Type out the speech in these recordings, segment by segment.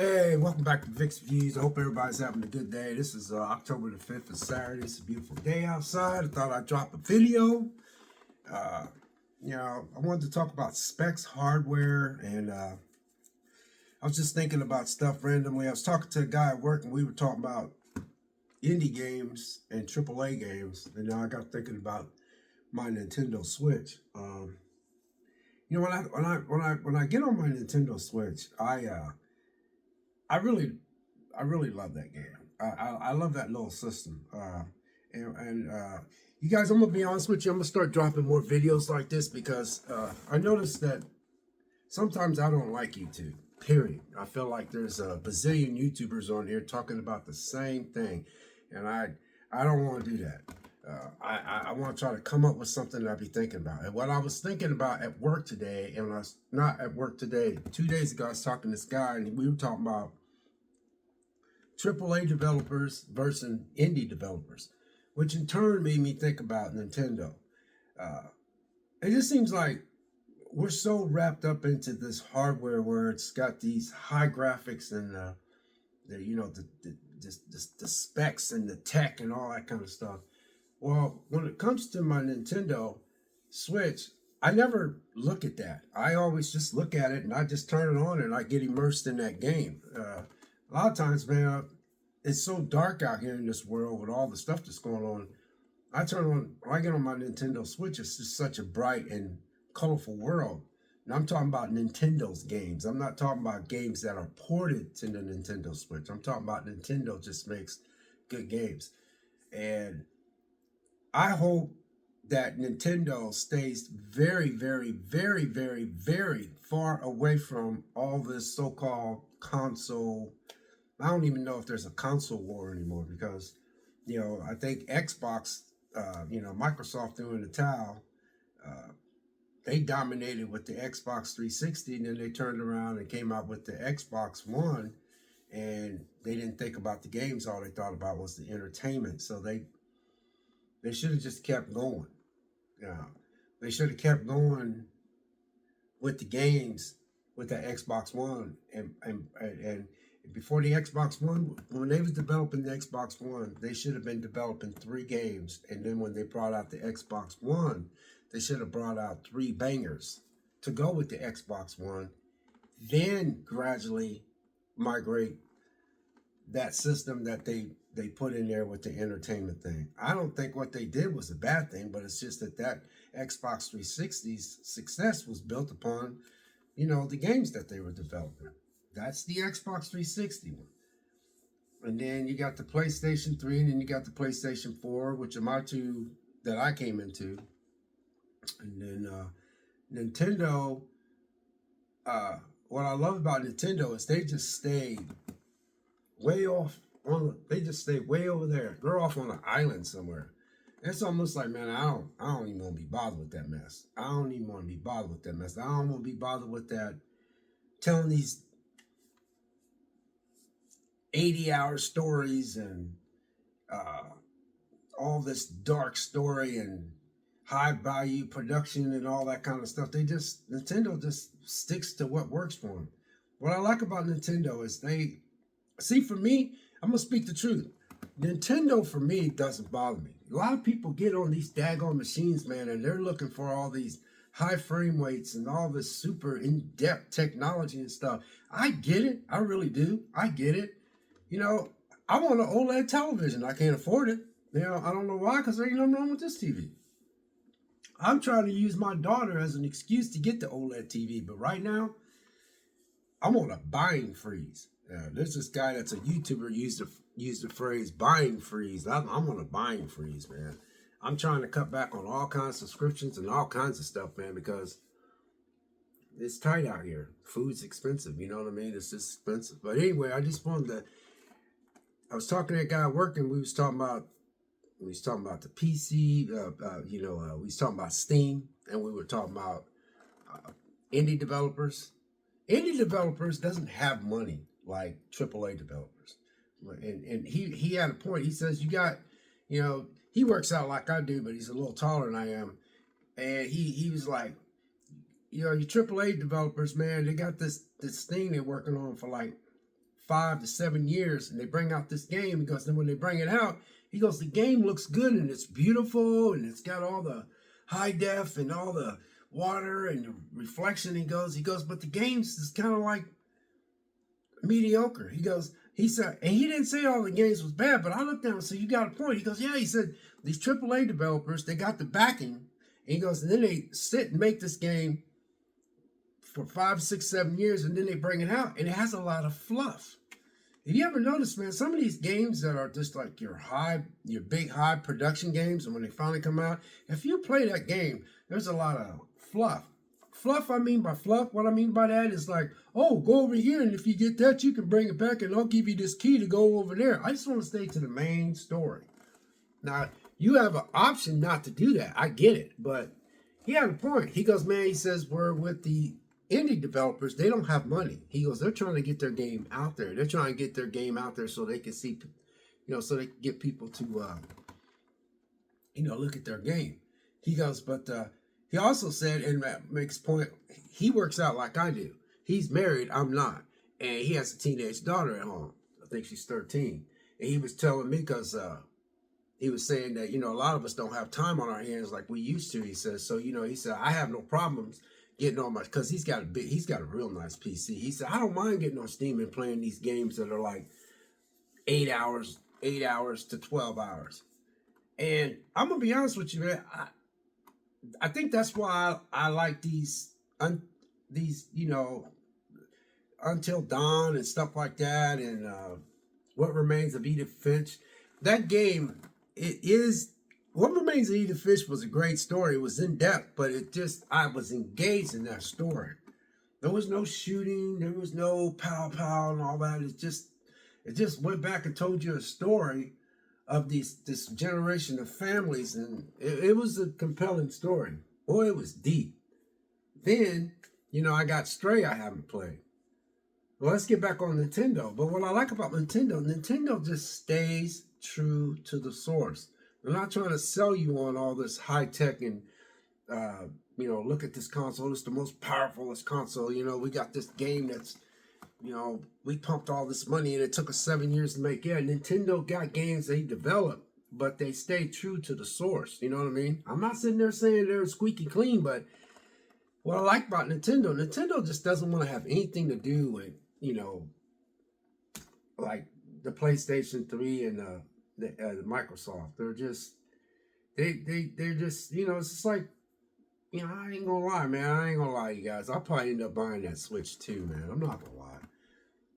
Hey, welcome back to Vic's Views. I hope everybody's having a good day. This is October the 5th, it's Saturday. It's a beautiful day outside. I thought I'd drop a video. Uh, I wanted to talk about specs, hardware, and I was just thinking about stuff randomly. I was talking to a guy at work, and we were talking about indie games and AAA games, and now I got thinking about my Nintendo Switch. When I get on my Nintendo Switch, I really love that game. I love that little system. And you guys, I'm gonna be honest with you. I'm gonna start dropping more videos like this because I noticed that sometimes I don't like YouTube. Period. I feel like there's a bazillion YouTubers on here talking about the same thing, and I don't want to do that. I want to try to come up with something that I be thinking about. And what I was thinking about at work today, and when I was not at work today, 2 days ago, I was talking to this guy, and we were talking about AAA developers versus indie developers, which in turn made me think about Nintendo. Uh, it just seems like we're so wrapped up into this hardware where it's got these high graphics and the specs and the tech and all that kind of stuff. Well, when it comes to my Nintendo Switch, I never look at that. I always just look at it and I just turn it on and I get immersed in that game. A lot of times, man, it's so dark out here in this world with all the stuff that's going on. When I get on my Nintendo Switch, it's just such a bright and colorful world. And I'm talking about Nintendo's games. I'm not talking about games that are ported to the Nintendo Switch. I'm talking about Nintendo just makes good games. And I hope that Nintendo stays very, very, very, very, very far away from all this so-called console. I don't even know if there's a console war anymore because, I think Xbox, Microsoft threw in the towel. They dominated with the Xbox 360, and then they turned around and came out with the Xbox One, and they didn't think about the games. All they thought about was the entertainment. So they should have just kept going. They should have kept going with the games with that Xbox One, and before the Xbox One, when they was developing the Xbox One, they should have been developing 3 games, and then when they brought out the Xbox One, they should have brought out 3 bangers to go with the Xbox One, then gradually migrate that system that they put in there with the entertainment thing. I don't think what they did was a bad thing, but it's just that Xbox 360's success was built upon, the games that they were developing. That's the Xbox 360 one. And then you got the PlayStation 3, and then you got the PlayStation 4, which are my 2 that I came into. And then Nintendo, what I love about Nintendo is they just stay way off they just stay way over there. They're off on an island somewhere. It's almost like, man, I don't even want to be bothered with that mess. I don't even want to be bothered with that mess. I don't want to be bothered with that, telling these 80-hour stories and all this dark story and high value production and all that kind of stuff. Nintendo just sticks to what works for them. What I like about Nintendo is for me, I'm going to speak the truth. Nintendo, for me, doesn't bother me. A lot of people get on these daggone machines, man, and they're looking for all these high frame rates and all this super in-depth technology and stuff. I get it. I really do. I get it. I want an OLED television. I can't afford it. I don't know why, because there ain't nothing wrong with this TV. I'm trying to use my daughter as an excuse to get the OLED TV, but right now, I'm on a buying freeze. There's this guy that's a YouTuber used the phrase buying freeze. I'm on a buying freeze, man. I'm trying to cut back on all kinds of subscriptions and all kinds of stuff, man, because it's tight out here. Food's expensive, you know what I mean? It's just expensive. But anyway, I was talking to that guy working. We was talking about the PC. we was talking about Steam, and we were talking about indie developers. Indie developers doesn't have money like AAA developers, and he had a point. He says you got, he works out like I do, but he's a little taller than I am, and he was like, your AAA developers, man, they got this thing they're working on for like 5 to 7 years, and they bring out this game. He goes, then when they bring it out, he goes, the game looks good and it's beautiful and it's got all the high def and all the water and the reflection. He goes, but the games is kind of like mediocre. He said, and he didn't say all the games was bad, but I looked down and said, you got a point. He goes, yeah, he said, these AAA developers, they got the backing. And he goes, and then they sit and make this game for 5, 6, 7 years, and then they bring it out, and it has a lot of fluff. Have you ever noticed, man, some of these games that are just like your big high production games, and when they finally come out, if you play that game, there's a lot of fluff. Fluff, I mean by fluff, what I mean by that is like, oh, go over here, and if you get that, you can bring it back, and I'll give you this key to go over there. I just want to stay to the main story. Now, you have an option not to do that. I get it, but he had a point. He goes, man, he says, we're with the indie developers, they don't have money. He goes, they're trying to get their game out there. They're trying to get their game out there so they can see, so they can get people to, look at their game. He goes, but he also said, and makes point, he works out like I do. He's married, I'm not. And he has a teenage daughter at home. I think she's 13. And he was telling me, because he was saying that, a lot of us don't have time on our hands like we used to. He says, so, he said, I have no problems getting on my, because he's got a real nice PC. He said, I don't mind getting on Steam and playing these games that are like 8 hours to 12 hours. And I'm gonna be honest with you, man. I think that's why I like these Until Dawn and stuff like that, and What Remains of Edith Finch. That game, What Remains of Edith Finch was a great story. It was in depth, but I was engaged in that story. There was no shooting, there was no pow and all that. It just went back and told you a story of this generation of families, and it was a compelling story. Boy, it was deep. Then, I got Stray I haven't played. Well, let's get back on Nintendo. But what I like about Nintendo just stays true to the source. They're not trying to sell you on all this high tech and, look at this console. It's the most powerfulest console. We got this game that's, we pumped all this money and it took us 7 years to make. Yeah, Nintendo got games they developed, but they stay true to the source. You know what I mean? I'm not sitting there saying they're squeaky clean, but what I like about Nintendo just doesn't want to have anything to do with, like the PlayStation 3 and the Microsoft. They're just, they're just, it's just like, I ain't gonna lie, man. I ain't gonna lie, you guys. I'll probably end up buying that Switch too, man. I'm not gonna lie.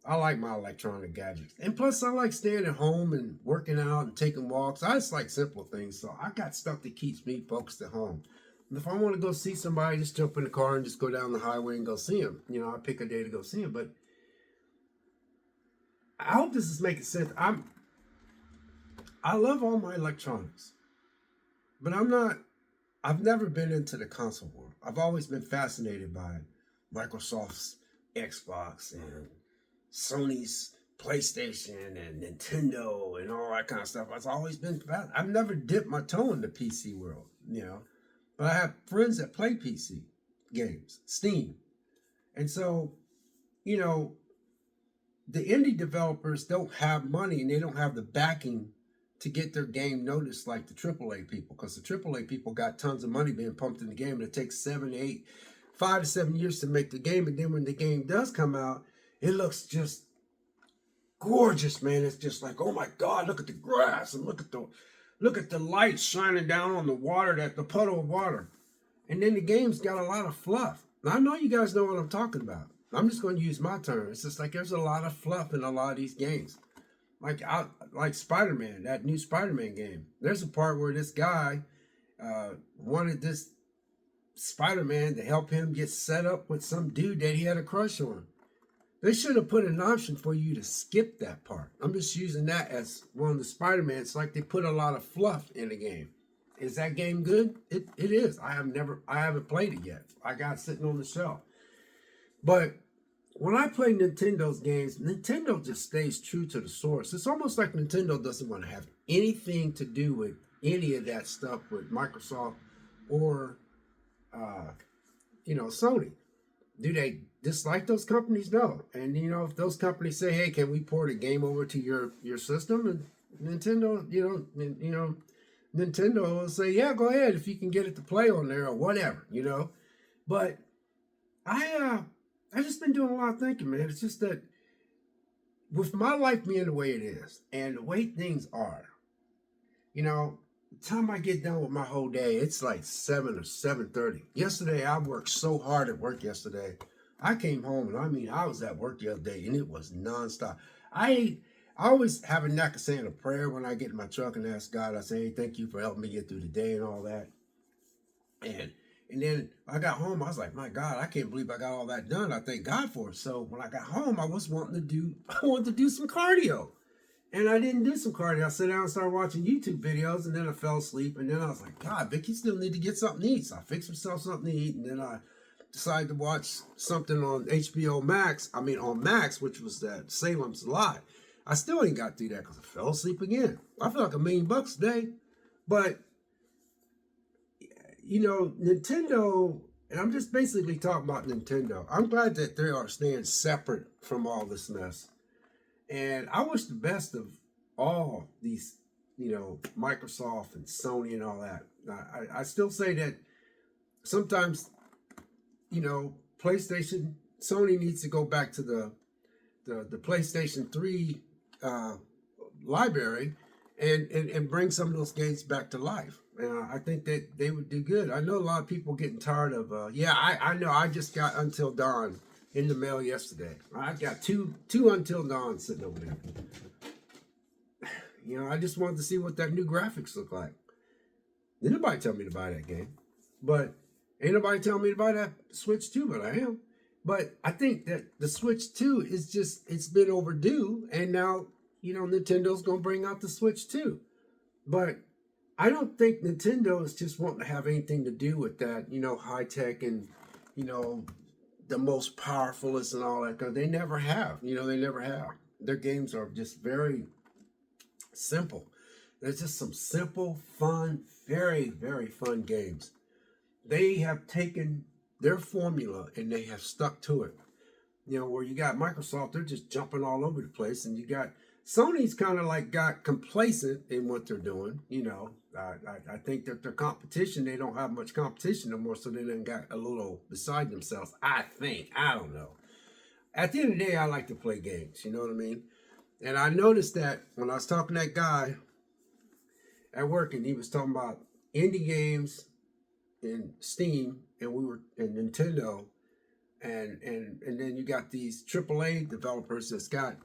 I like my electronic gadgets. And plus, I like staying at home and working out and taking walks. I just like simple things. So I got stuff that keeps me focused at home. And if I want to go see somebody, just jump in the car and just go down the highway and go see them. I pick a day to go see them. But I hope this is making sense. I love all my electronics. But I've never been into the console world. I've always been fascinated by Microsoft's Xbox and Sony's PlayStation and Nintendo and all that kind of stuff. I've never dipped my toe in the PC world, But I have friends that play PC games, Steam. And so, the indie developers don't have money and they don't have the backing to get their game noticed like the AAA people, because the AAA people got tons of money being pumped in the game, and it takes 5 to 7 years to make the game, and then when the game does come out, it looks just gorgeous, man. It's just like, oh my God, look at the grass and look at the light shining down on the water, the puddle of water, and then the game's got a lot of fluff. Now, I know you guys know what I'm talking about. I'm just going to use my term. It's just like there's a lot of fluff in a lot of these games. Like Spider-Man, that new Spider-Man game. There's a part where this guy wanted this Spider-Man to help him get set up with some dude that he had a crush on. They should have put an option for you to skip that part. I'm just using that as one of the Spider-Man. It's like they put a lot of fluff in the game. Is that game good? It is. I haven't played it yet. I got it sitting on the shelf. But when I play Nintendo's games, Nintendo just stays true to the source. It's almost like Nintendo doesn't want to have anything to do with any of that stuff with Microsoft or, Sony. Do they dislike those companies? No. And if those companies say, "Hey, can we port a game over to your system?" and Nintendo, Nintendo will say, "Yeah, go ahead if you can get it to play on there or whatever." But I just been doing a lot of thinking, man. It's just that with my life being the way it is and the way things are, the time I get done with my whole day, it's like 7 or 7:30. Yesterday, I worked so hard at work yesterday. I came home and I was at work the other day and it was nonstop. I I always have a knack of saying a prayer when I get in my truck and ask God. I say, hey, thank you for helping me get through the day and all that. And and then I got home, I was like, my God, I can't believe I got all that done. I thank God for it. So when I got home, I was wanting to do I wanted to do some cardio. And I didn't do some cardio. I sat down and started watching YouTube videos, and then I fell asleep. And then I was like, God, Vic, you still need to get something to eat. So I fixed myself something to eat, and then I decided to watch something on HBO Max. I mean, on Max, which was that Salem's Lot. I still ain't got through that because I fell asleep again. I feel like $1,000,000 a day. But, Nintendo, and I'm just basically talking about Nintendo. I'm glad that they are staying separate from all this mess. And I wish the best of all these, Microsoft and Sony and all that. I still say that sometimes, PlayStation, Sony needs to go back to the PlayStation 3 library and bring some of those games back to life. I think that they would do good. I know a lot of people getting tired of, I know. I just got Until Dawn in the mail yesterday. I got two Until Dawn sitting over there. I just wanted to see what that new graphics look like. Didn't nobody tell me to buy that game. But ain't nobody telling me to buy that Switch 2, but I am. But I think that the Switch 2 is it's been overdue. And now, Nintendo's going to bring out the Switch 2. But I don't think Nintendo is just wanting to have anything to do with that, high tech and, the most powerfulest and all that. Because they never have. They never have. Their games are just very simple. There's just some simple, fun, very, very fun games. They have taken their formula and they have stuck to it. Where you got Microsoft, they're just jumping all over the place, and you got Sony's kind of like got complacent in what they're doing. I think that their competition, they don't have much competition no more, so they done got a little beside themselves. I think. I don't know. At the end of the day, I like to play games. You know what I mean? And I noticed that when I was talking to that guy at work, and he was talking about indie games in Steam, and we were in Nintendo, and then you got these AAA developers that's got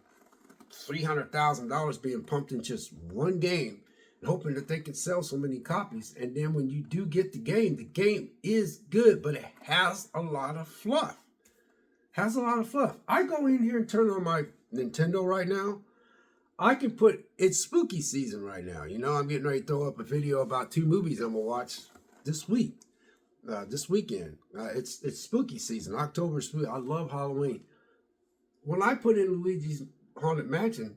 $300,000 being pumped in just one game, and hoping that they can sell so many copies. And then when you do get the game is good, but it has a lot of fluff. I go in here and turn on my Nintendo right now. I can it's spooky season right now. I'm getting ready to throw up a video about 2 movies I'm going to watch this weekend. It's spooky season. October spooky. I love Halloween. When I put in Luigi's Haunted Mansion,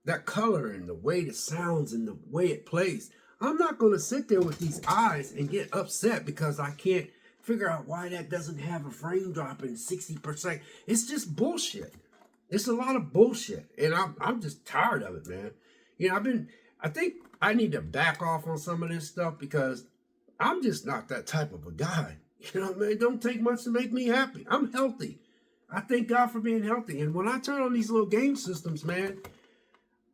that color and the way it sounds and the way it plays, I'm not going to sit there with these eyes and get upset because I can't figure out why that doesn't have a frame drop in 60%. It's just bullshit. It's a lot of bullshit, and I'm just tired of it, man. I think I need to back off on some of this stuff because I'm just not that type of a guy. It don't take much to make me happy. I'm healthy. I thank God for being healthy. And when I turn on these little game systems, man,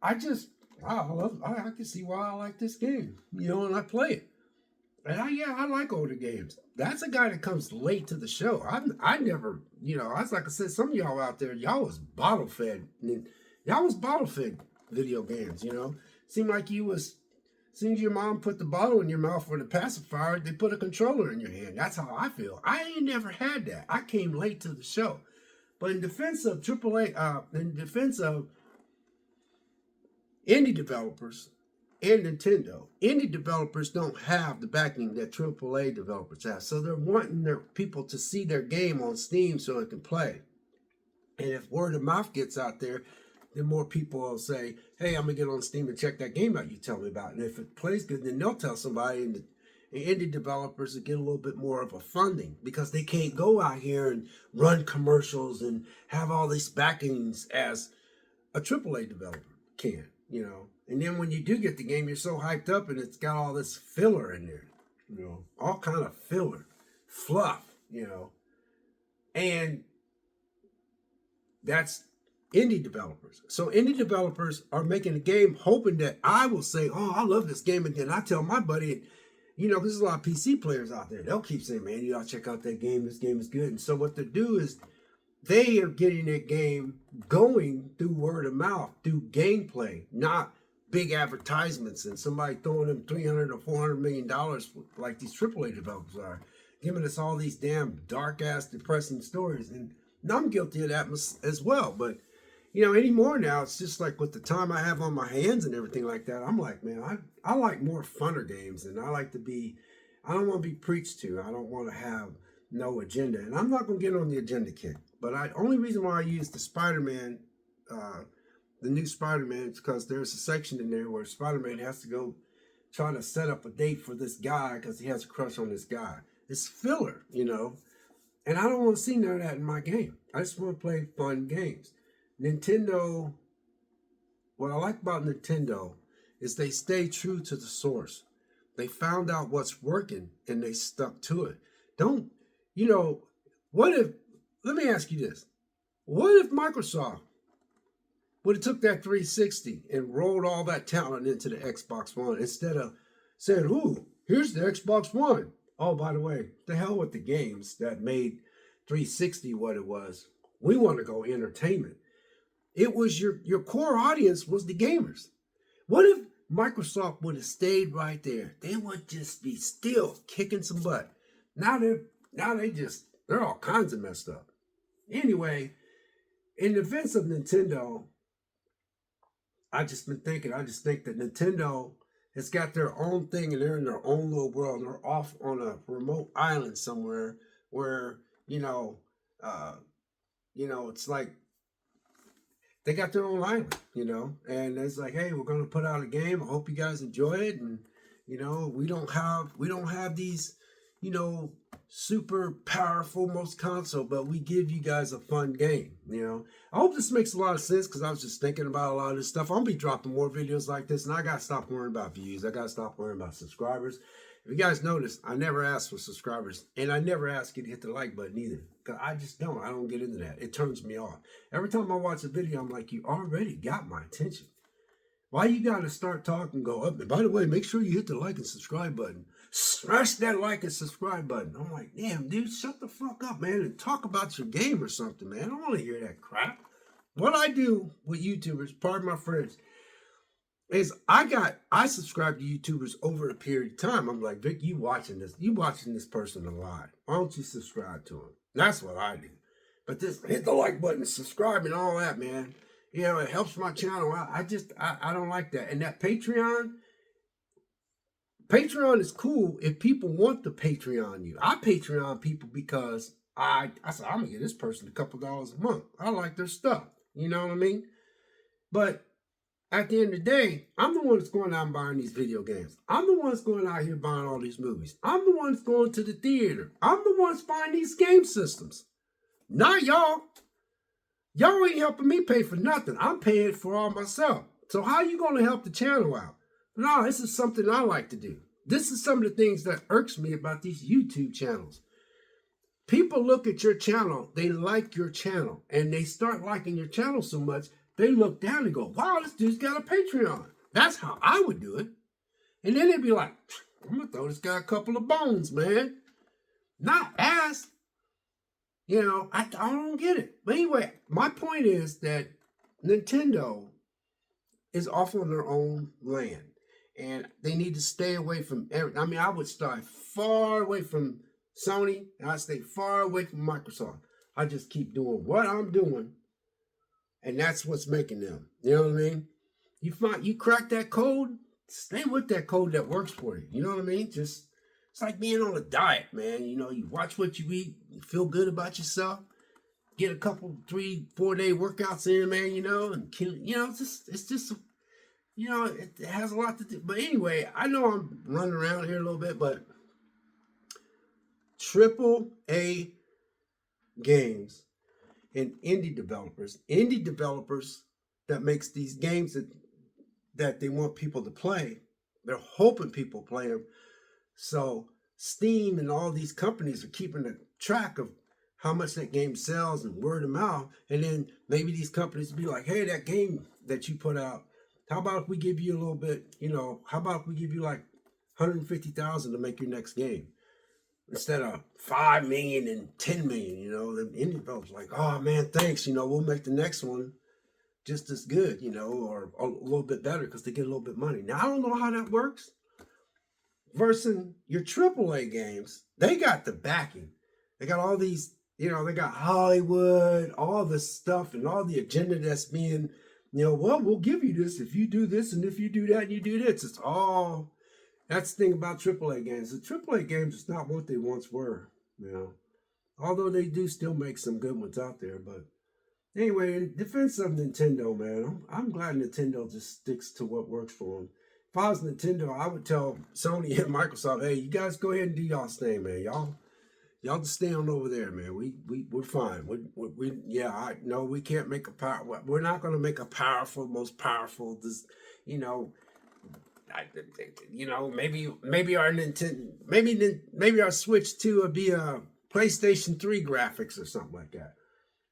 I can see why I like this game, and I play it. And I like older games. That's a guy that comes late to the show. I never, that's like I said, some of y'all out there, y'all was bottle fed. Y'all was bottle fed video games, Seemed like as soon as your mom put the bottle in your mouth for the pacifier, they put a controller in your hand. That's how I feel. I ain't never had that. I came late to the show. But in defense of AAA, in defense of indie developers and Nintendo, indie developers don't have the backing that AAA developers have. So they're wanting their people to see their game on Steam so it can play. And if word of mouth gets out there, then more people will say, hey, I'm going to get on Steam and check that game out you tell me about. And if it plays good, then they'll tell somebody, And indie developers will get a little bit more of a funding because they can't go out here and run commercials and have all these backings as a AAA developer can, you know. And then when you do get the game, you're so hyped up and it's got all this filler in there, you know, all kind of filler, fluff, you know. And that's indie developers. So indie developers are making a game hoping that I will say, oh, I love this game. And then I tell my buddy, you know, there's a lot of PC players out there. They'll keep saying, man, you gotta check out that game. This game is good. And so what they do is they are getting that game going through word of mouth, through gameplay, not big advertisements and somebody throwing them $300 or $400 million like these AAA developers are, giving us all these damn dark ass depressing stories. And I'm guilty of that as well. But you know, anymore now, it's just like with the time I have on my hands and everything like that, I'm like, man, I like more funner games, and I like to be, I don't want to be preached to. I don't want to have no agenda. And I'm not going to get on the agenda kick. But only reason why I use the Spider-Man, the new Spider-Man, is because there's a section in there where Spider-Man has to go try to set up a date for this guy because he has a crush on this guy. It's filler, you know. And I don't want to see none of that in my game. I just want to play fun games. Nintendo, what I like about Nintendo is they stay true to the source. They found out what's working and they stuck to it. Don't, you know, let me ask you this. What if Microsoft would have took that 360 and rolled all that talent into the Xbox One instead of saying, ooh, here's the Xbox One. Oh, by the way, the hell with the games that made 360 what it was. We want to go entertainment. It was your core audience was the gamers. What if Microsoft would have stayed right there? They would just be still kicking some butt. Now they're all kinds of messed up. Anyway, in defense of Nintendo, I just think that Nintendo has got their own thing and they're in their own little world. They're off on a remote island somewhere where, it's like they got their own island, you know, and it's like, hey, we're going to put out a game. I hope you guys enjoy it. And, you know, we don't have these, you know, super powerful most console, but we give you guys a fun game, you know. I hope this makes a lot of sense because I was just thinking about a lot of this stuff. I'll be dropping more videos like this, and I got to stop worrying about views. I got to stop worrying about subscribers. If you guys notice, I never ask for subscribers, and I never ask you to hit the like button either. Because I just don't. I don't get into that. It turns me off. Every time I watch a video, I'm like, you already got my attention. Why you got to start talking and go up? And by the way, make sure you hit the like and subscribe button. Smash that like and subscribe button. I'm like, damn, dude, shut the fuck up, man, and talk about your game or something, man. I don't want to hear that crap. What I do with YouTubers, pardon my French, is I subscribe to YouTubers over a period of time. I'm like, Vic, you watching this person a lot. Why don't you subscribe to him? That's what I do. But this hit the like button, subscribe, and all that, man. You know, it helps my channel. I don't like that. And that Patreon is cool if people want to Patreon you. I Patreon people because I said, I'm going to give this person a couple dollars a month. I like their stuff. You know what I mean? But at the end of the day, I'm the one that's going out and buying these video games. I'm the one that's going out here buying all these movies. I'm the one that's going to the theater. I'm the one that's buying these game systems. Not y'all. Y'all ain't helping me pay for nothing. I'm paying for all myself. So how you going to help the channel out? No, this is something I like to do. This is some of the things that irks me about these YouTube channels. People look at your channel, they like your channel, and they start liking your channel so much, they look down and go, wow, this dude's got a Patreon. That's how I would do it. And then they'd be like, I'm going to throw this guy a couple of bones, man. Not ass. You know, I don't get it. But anyway, my point is that Nintendo is off on their own land. And they need to stay away from everything. I mean, I would stay far away from Sony, and I stay far away from Microsoft. I just keep doing what I'm doing, and that's what's making them. You know what I mean? You crack that code, stay with that code that works for you. You know what I mean? It's like being on a diet, man. You know, you watch what you eat, you feel good about yourself, get a couple 3-4 day workouts in, man. You know, and it's just. You know, it has a lot to do. But anyway, I know I'm running around here a little bit, but triple A games and indie developers that makes these games that they want people to play. They're hoping people play them. So Steam and all these companies are keeping a track of how much that game sells and word of mouth. And then maybe these companies be like, hey, that game that you put out, how about if we give you a little bit, how about if we give you like 150,000 to make your next game? Instead of 5 million and 10 million, the indie developers like, oh man, thanks, we'll make the next one just as good, or a little bit better because they get a little bit of money. Now, I don't know how that works. Versus your AAA games, they got the backing. They got all these, they got Hollywood, all the stuff and all the agenda that's being, well, we'll give you this if you do this and if you do that and you do this. It's all, that's the thing about AAA games. The AAA games is not what they once were, Although they do still make some good ones out there, but anyway, in defense of Nintendo, man, I'm glad Nintendo just sticks to what works for them. If I was Nintendo, I would tell Sony and Microsoft, hey, you guys go ahead and do y'all's thing, man. Y'all just stay on over there, man. We're fine. We can't make we're not going to make a most powerful, maybe our Nintendo, maybe our Switch 2 would be a PlayStation 3 graphics or something like that.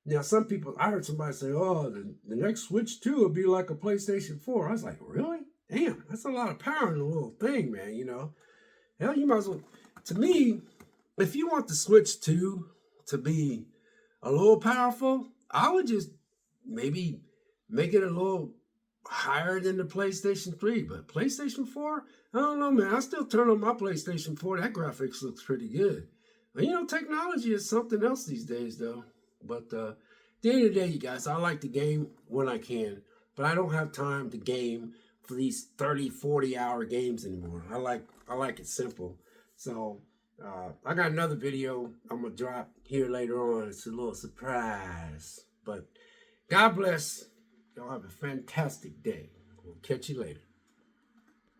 Now, some people, I heard somebody say, oh, the next Switch 2 will be like a PlayStation 4. I was like, really? Damn, that's a lot of power in a little thing, man, Hell, you might as well, to me, if you want the Switch 2 to be a little powerful, I would just maybe make it a little higher than the PlayStation 3. But PlayStation 4, I don't know, man. I still turn on my PlayStation 4. That graphics looks pretty good. But, technology is something else these days, though. But at the end of the day, you guys, I like to game when I can, but I don't have time to game for these 30, 40-hour games anymore. I like it simple. So I got another video I'm going to drop here later on. It's a little surprise. But God bless. Y'all have a fantastic day. We'll catch you later.